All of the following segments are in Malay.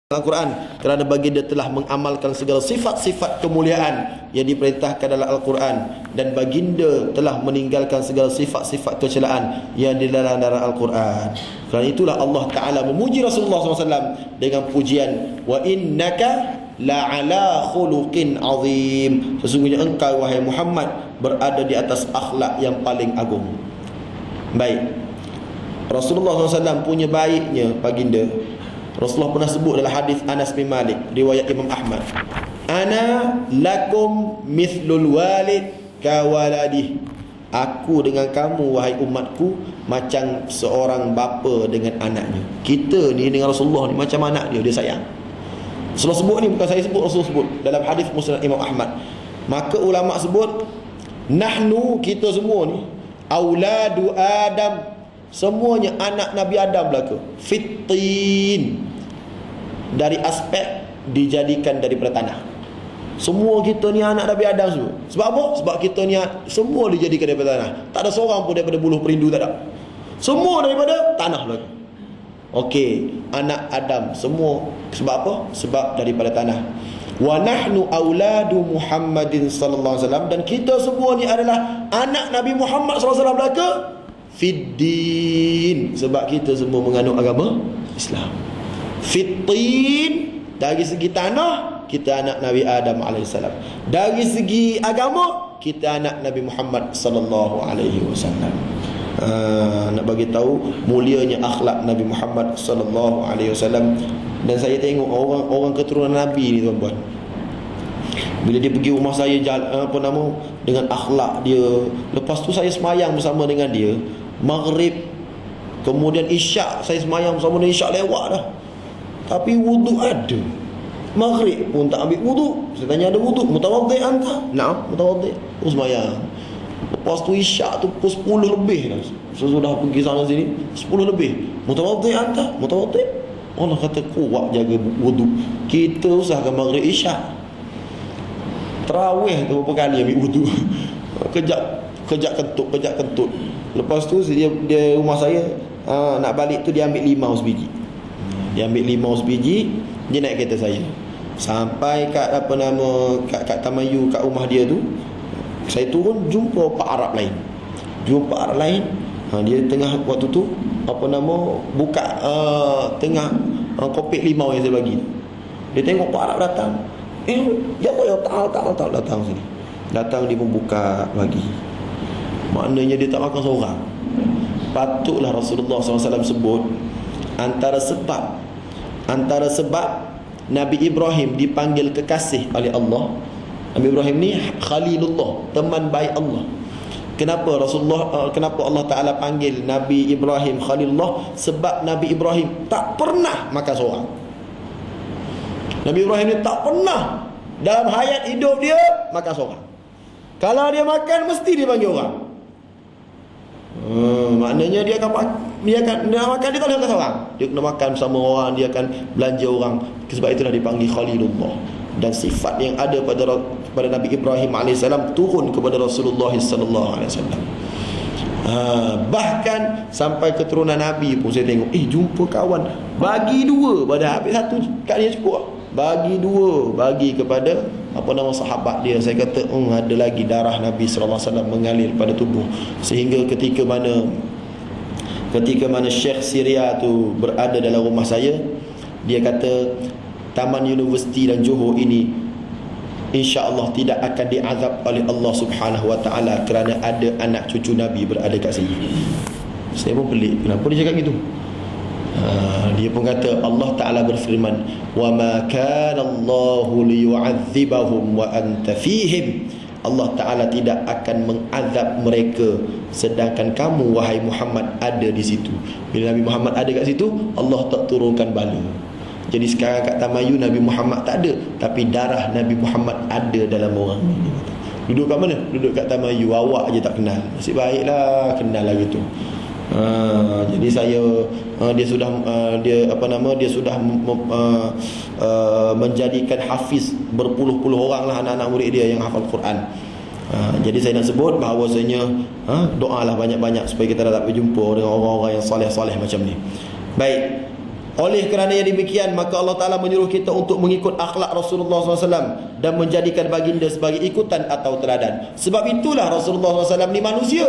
Al-Quran, kerana baginda telah mengamalkan segala sifat-sifat kemuliaan yang diperintahkan dalam Al-Quran, dan baginda telah meninggalkan segala sifat-sifat kecelaan yang di dalam Al-Quran. Kerana itulah Allah Ta'ala memuji Rasulullah SAW dengan pujian, wa innaka la'ala khuluqin azim, sesungguhnya engkau wahai Muhammad berada di atas akhlak yang paling agung. Baik, Rasulullah SAW punya baiknya baginda. Rasulullah pernah sebut dalam hadis Anas bin Malik riwayat Imam Ahmad, ana lakum mithlul walid kawaladih, aku dengan kamu wahai umatku macam seorang bapa dengan anaknya. Kita ni dengan Rasulullah ni macam anak dia, dia sayang. Rasulullah sebut ni, bukan saya sebut, Rasulullah sebut dalam hadis Musnad Imam Ahmad. Maka ulama sebut, nahnu, kita semua ni auladu Adam, semuanya anak Nabi Adam belaka, fitin, dari aspek dijadikan daripada tanah. Semua kita ni anak Nabi Adam semua. Sebab apa? Sebab kita ni semua dijadikan daripada tanah. Tak ada seorang pun daripada buluh perindu, tak ada. Semua daripada tanah belaka. Okey, anak Adam semua sebab apa? Sebab daripada tanah. Wa nahnu auladu Muhammadin sallallahu alaihi wasallam, dan kita semua ni adalah anak Nabi Muhammad sallallahu alaihi wasallam belaka fiddin, sebab kita semua menganut agama Islam. Fitin, dari segi tanah kita anak Nabi Adam alaihissalam, dari segi agama kita anak Nabi Muhammad sallallahu alaihi wasallam. Nak bagi tahu mulianya akhlak Nabi Muhammad sallallahu alaihi wasallam. Dan saya tengok orang keturunan Nabi ni tuan-tuan, bila dia pergi rumah saya dengan akhlak dia. Lepas tu saya semayang bersama dengan dia maghrib, kemudian isyak saya semayang bersama dengan isyak lewat dah, tapi wuduk ada. Maghrib pun tak ambil wuduk. Saya tanya, ada wuduk? Mutawaddi' anta? Naam, mutawaddi'. Terus semayang. Lepas tu isyak tu pukul 10 lebih dah. Sesudah pergi sana sini 10 lebih. Mutawaddi' anta? Mutawaddi'. Allah kata kuat jaga wuduk. Kita usahakan maghrib isyak, tarawih tu berapa kali ambil wuduk. Kejap kentut. Lepas tu dia rumah saya, nak balik tu dia ambil 5 us biji. Dia ambil 5 us biji, dia naik kereta saya sampai kat kat Tamayu, kat rumah dia tu. Saya turun, jumpa Pak Arab lain. Dia tengah waktu tu buka tengah kopek limau yang saya bagi. Dia tengok Pak Arab datang. Dia datang sini. Datang dia membuka bagi. Maknanya dia tak makan seorang. Patutlah Rasulullah SAW sebut antara sebab Nabi Ibrahim dipanggil kekasih oleh Allah. Nabi Ibrahim ni Khalilullah, teman baik Allah. Kenapa Allah Ta'ala panggil Nabi Ibrahim Khalilullah? Sebab Nabi Ibrahim tak pernah makan seorang. Nabi Ibrahim ni tak pernah dalam hayat hidup dia makan seorang. Kalau dia makan, mesti dia panggil orang. Maknanya dia akan makan, dia tak boleh makan seorang. Dia kena makan bersama orang, dia akan belanja orang. Sebab itulah dipanggil Khalilullah. Dan sifat yang ada pada Nabi Ibrahim AS turun kepada Rasulullah SAW. Bahkan sampai keturunan Nabi pun saya tengok, jumpa kawan, bagi 2, pada habis 1 kat dia cukup. Bagi 2, bagi kepada sahabat dia. Saya kata ada lagi darah Nabi SAW mengalir pada tubuh. Sehingga ketika mana Syekh Syria tu berada dalam rumah saya, dia kata Taman Universiti dan Johor ini insya-Allah tidak akan diazab oleh Allah Subhanahu Wa Taala kerana ada anak cucu Nabi berada kat sini. Saya pun pelik, kenapa dia cakap gitu? Dia pun kata Allah Ta'ala berfirman, wa ma kana Allahu liyu'adzibahum wa anta fihim. Allah Ta'ala tidak akan mengazab mereka sedangkan kamu wahai Muhammad ada di situ. Bila Nabi Muhammad ada kat situ, Allah tak turunkan bala. Jadi sekarang kat Tamayu Nabi Muhammad tak ada, tapi darah Nabi Muhammad ada dalam orang. Duduk kat mana? Duduk kat Tamayu, awak je tak kenal. Nasib baiklah kenal lah gitu. Jadi saya dia sudah menjadikan hafiz berpuluh-puluh orang lah anak-anak murid dia yang hafal Quran. Jadi saya nak sebut bahawasanya doalah banyak-banyak supaya kita dapat berjumpa dengan orang-orang yang soleh-soleh macam ni. Baik, Oleh kerana yang demikian, maka Allah Ta'ala menyuruh kita untuk mengikut akhlak Rasulullah SAW dan menjadikan baginda sebagai ikutan atau teladan. Sebab itulah Rasulullah SAW ni manusia.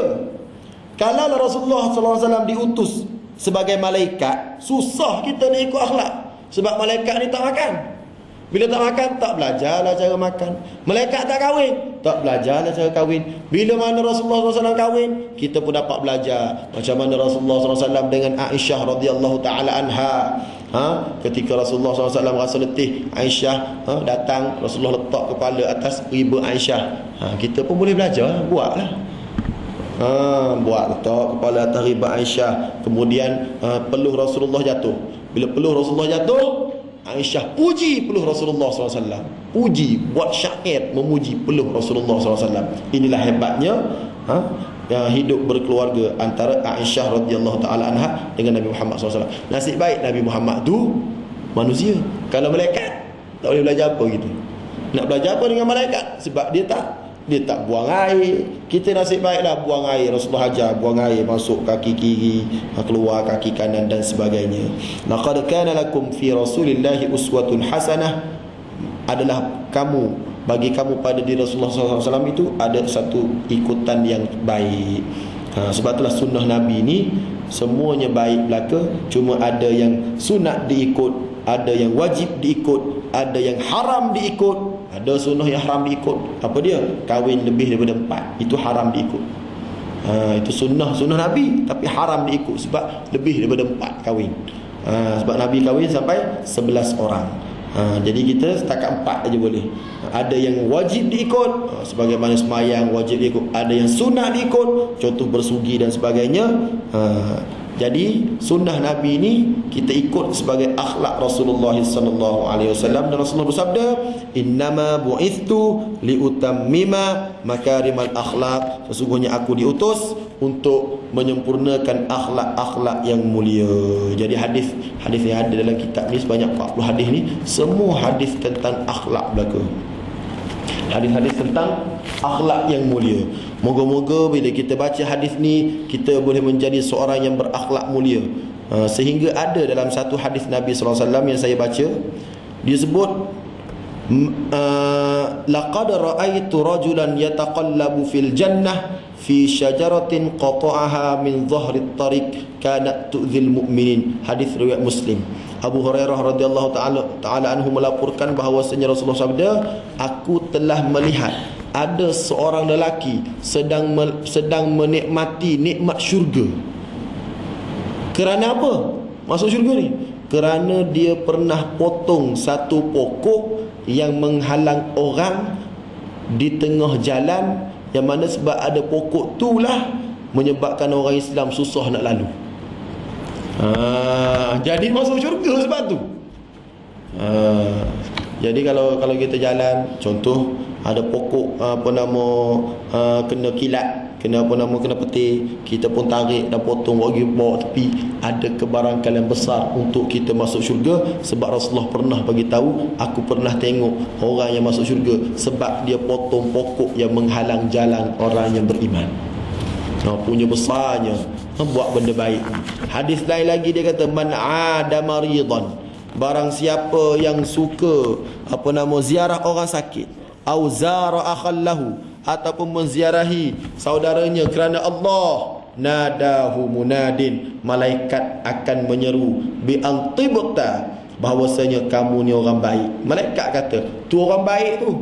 Kalau Rasulullah SAW diutus sebagai malaikat, susah kita nak ikut akhlak. Sebab malaikat ni tak makan. Bila tak makan, tak belajarlah cara makan. Malaikat tak kahwin, tak belajarlah cara kahwin. Bila mana Rasulullah SAW kahwin, kita pun dapat belajar macam mana Rasulullah SAW dengan Aisyah radhiyallahu ta'ala anha. Ketika Rasulullah SAW rasa letih, Aisyah datang, Rasulullah letak kepala atas riba Aisyah. Kita pun boleh belajar, buatlah. Buat letak kepala atas riba Aisyah. Kemudian peluh Rasulullah jatuh. Bila peluh Rasulullah jatuh, Aisyah puji peluh Rasulullah SAW. Puji, buat syair memuji peluh Rasulullah SAW. Inilah hebatnya yang hidup berkeluarga antara Aisyah radhiyallahu ta'ala anha dengan Nabi Muhammad SAW. Nasib baik Nabi Muhammad tu manusia. Kalau malaikat, tak boleh belajar apa gitu. Nak belajar apa dengan malaikat? Sebab dia tak buang air. Kita nasib baiklah buang air. Rasulullah ajar buang air masuk kaki kiri, keluar kaki kanan dan sebagainya. Laqad kana lakum fi Rasulillahi uswatun hasanah. Adalah bagi kamu pada diri Rasulullah SAW itu ada satu ikutan yang baik. Sebab itulah sunnah Nabi ni semuanya baik belaka. Cuma ada yang sunat diikut, ada yang wajib diikut, ada yang haram diikut. Ada sunnah yang haram diikut. Apa dia? Kahwin lebih daripada 4. Itu haram diikut. Itu sunnah Nabi, tapi haram diikut sebab lebih daripada 4 kahwin. Sebab Nabi kahwin sampai 11 orang. Jadi kita setakat 4 aja boleh. Ada yang wajib diikut, sebagaimana semayang wajib diikut. Ada yang sunnah diikut, contoh bersugi dan sebagainya. Jadi sunnah Nabi ini kita ikut sebagai akhlak Rasulullah sallallahu alaihi wasallam. Dan Rasulullah bersabda, "Innama bu'ithtu liutammima makarimal akhlak." Sesungguhnya aku diutus untuk menyempurnakan akhlak-akhlak yang mulia. Jadi hadis yang ada dalam kitab ni sebanyak 40 hadis ni, semua hadis tentang akhlak belaka. Hadis-hadis tentang akhlak yang mulia. Moga-moga bila kita baca hadis ni, kita boleh menjadi seorang yang berakhlak mulia. Sehingga ada dalam satu hadis Nabi SAW yang saya baca, dia sebut, laqad ra'aitu rajulan yataqallabu fil jannah fi syajaratin qata'aha min dhahri at-tariq kanat tu'dhil mu'minin. Hadis riwayat Muslim. Abu Hurairah radhiyallahu ta'ala anhu melaporkan bahawasanya Rasulullah sabda, aku telah melihat ada seorang lelaki sedang menikmati nikmat syurga. Kerana apa masuk syurga ni? Kerana dia pernah potong satu pokok yang menghalang orang di tengah jalan, yang mana sebab ada pokok tu lah menyebabkan orang Islam susah nak lalu. Jadi masuk syurga sebab tu. Jadi kalau kita jalan, contoh ada pokok kena kilat, kena petir, kita pun tarik dan potong bawa tepi, ada kebarangkalian besar untuk kita masuk syurga. Sebab Rasulullah pernah bagi tahu, aku pernah tengok orang yang masuk syurga sebab dia potong pokok yang menghalang jalan orang yang beriman. Punya besarnya buat benda baik. Hadis lain lagi dia kata, man ada maridan, barang siapa yang suka ziarah orang sakit, au zara akhallahu, ataupun menziarahi saudaranya kerana Allah, nadahu munadin, malaikat akan menyeru, bi antibta, bahawasanya kamu ni orang baik. Malaikat kata tu orang baik tu.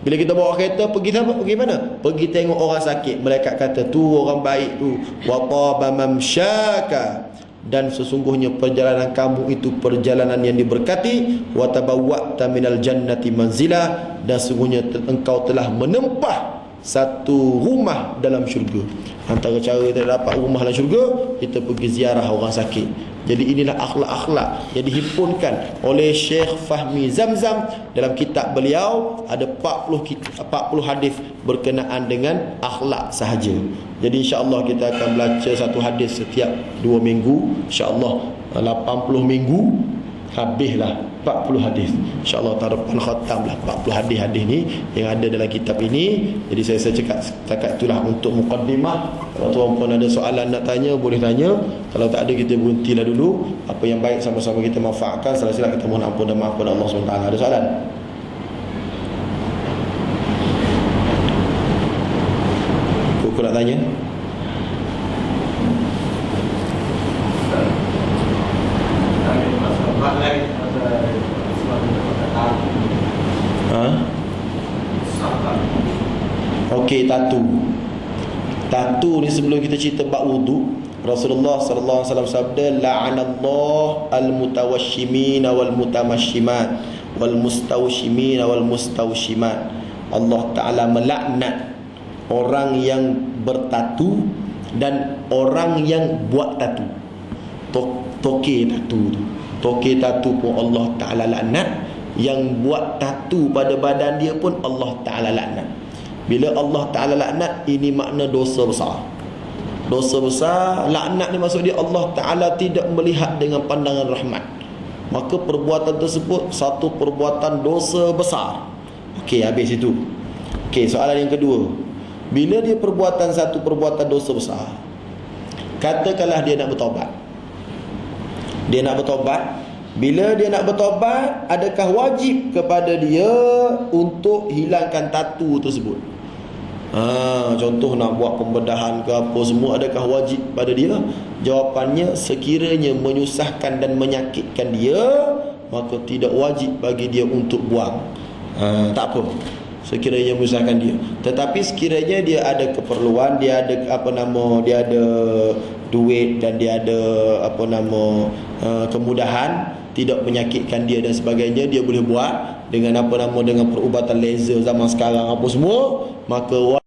Bila kita bawa kereta pergi mana? Pergi tengok orang sakit, malaikat kata tu orang baik tu. Wa taba mamsyaka, dan sesungguhnya perjalanan kamu itu perjalanan yang diberkati. Wa tabawwa'ta minal jannati manzila, dan sesungguhnya engkau telah menempah satu rumah dalam syurga. Antara cara kita dapat rumah dalam syurga, kita pergi ziarah orang sakit. Jadi inilah akhlak-akhlak yang dihimpunkan oleh Syekh Fahmi Zamzam dalam kitab beliau. Ada 40 hadis berkenaan dengan akhlak sahaja. Jadi insya-Allah kita akan baca satu hadis setiap 2 minggu, insya-Allah 80 minggu. habislah 40 hadis. InsyaAllah taruhan khatamlah 40 hadis-hadis ni yang ada dalam kitab ini. Jadi saya cakap itulah untuk mukaddimah. Kalau tuan-puan ada soalan nak tanya, boleh tanya. Kalau tak ada, kita berhentilah dulu. Apa yang baik sama-sama kita manfaatkan. Salah-salah kita mohon ampun dan maaf kepada Allah SWT. Ada soalan? Aku nak tanya. Okey, tatu ni sebelum kita cerita bab wudu, Rasulullah sallallahu alaihi wasallam sabda, la'anallahu al-mutawashshimin wal mutamashimat wal mustawshimin wal mustawshimat. Allah Taala melaknat orang yang bertatu dan orang yang buat tatu. Toke tatu tu. Toke tatu pun Allah Taala laknat, yang buat tatu pada badan dia pun Allah Taala laknat. Bila Allah Ta'ala laknat, ini makna dosa besar. Dosa besar. Laknat ni maksud dia Allah Ta'ala tidak melihat dengan pandangan rahmat. Maka perbuatan tersebut satu perbuatan dosa besar. Okey, habis itu. Okey, soalan yang kedua. Bila dia perbuatan satu perbuatan dosa besar, katakanlah dia nak bertaubat. Dia nak bertaubat. Bila dia nak bertaubat, adakah wajib kepada dia untuk hilangkan tatu tersebut? Contoh nak buat pembedahan ke apa semua, adakah wajib pada dia? Jawapannya, sekiranya menyusahkan dan menyakitkan dia, maka tidak wajib bagi dia untuk buang. Tak apa, sekiranya menyusahkan dia. Tetapi sekiranya dia ada keperluan, dia ada dia ada duit dan dia ada kemudahan, tidak menyakitkan dia dan sebagainya, dia boleh buat dengan dengan perubatan laser zaman sekarang apa semua, maka